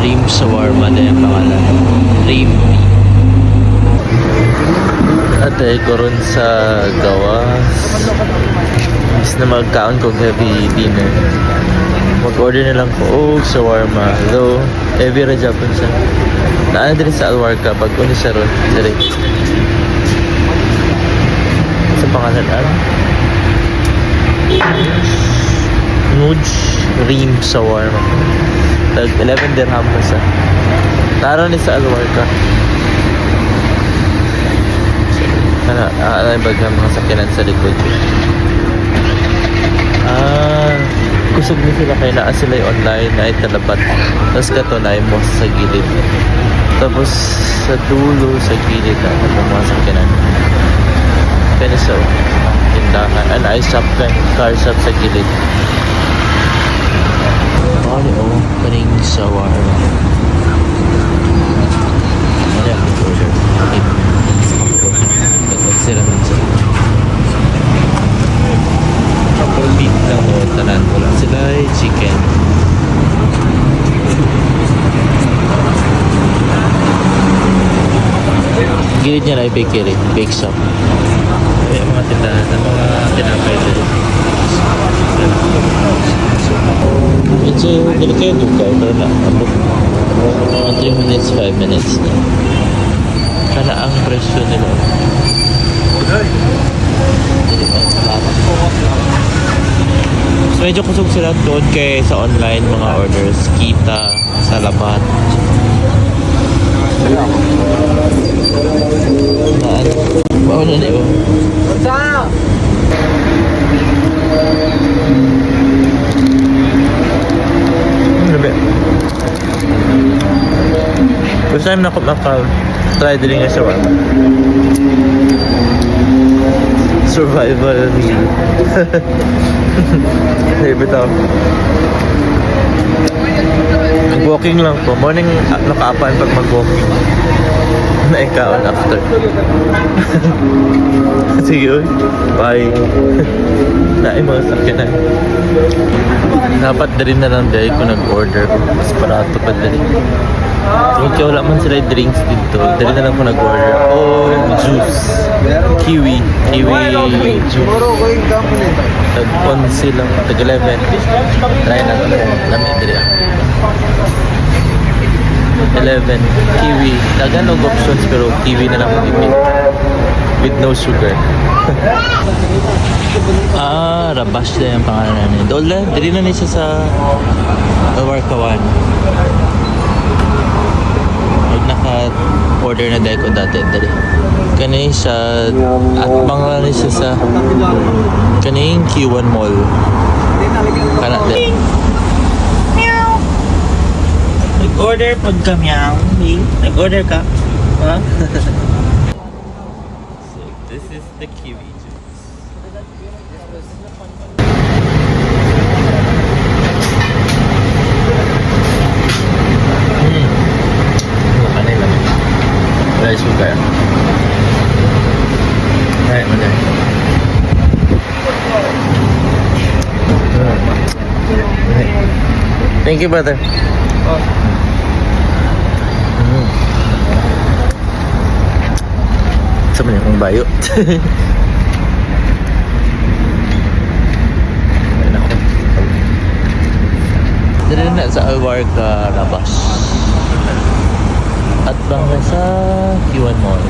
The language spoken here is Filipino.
Rim Shawarma din ang pangalan. Rim. Ate ko ron sa gawas. Mas na magkaon kong heavy dinner. Mag-order na lang ko. Oh, shawarma. Though, heavy ra Japan siya. Naan din sa Alwarka. Bago ni siya ron. Direct. Sa pangalan Nuj Rim Shawarma. Tag 11 dirham pa siya. Tara ni sa Alwarka. Ano ba mga sakyanan sa likod? Kusog na sila kaya naa sila yung online na italabat. Tapos katunay mo sa gilid. Tapos sa dulo sa gilid na mga sakyanan. Kaya sa tindahan. An ice shop ka, car shop sa gilid. Kaning shawarma. Ano yung order? Sila nun siya. Couple beef lang o tanan. Wala sila ay chicken. Gilid niya na ay bakery. Bake shop. Ay, mga tindahan. Mga tinapay din. Medyo delikado ka. Pero na. Mga 3 minutes, 5 minutes na. Kana ang presyo nila. So medyo kusog sila doon kay sa online mga orders kita sa labat. Mauna na yun. First time na ako try din nga shawarma. Survival meal. Hey, bitaw. Mag-walking lang po. Morning, nakaapan pag mag-walking. Naikaon after. Sige, uy. Bye. Naay mga sakyanan. Dapat na rin na lang dahil ko nag-order. Mas parato pa na rin. Kaya wala man sila drinks dito. Dali na lang ko nag-order. Oh, juice. Kiwi juice. Tag-on silang tag-11. Try na ito. Lamit dali. 11. Kiwi. Tagalog options pero kiwi na lang magiging. With no sugar. Rabash na yung pangalan niya. Dola, dali na niya sa Warkawan. Naka-order na dahil ko dati. Dali. Kanina siya at pangalan niya sa kanina Q1 Mall. Kana din. Nag-order pod ka meow. Nag-order ka? Ha? So, this is the kiwi juice. Wala sugar. Alright, madami. Thank you, brother. Sama niya kong bayo. Ayun ako. Dito na sa Alwarka Rabas. At bangga sa Q1 Mall.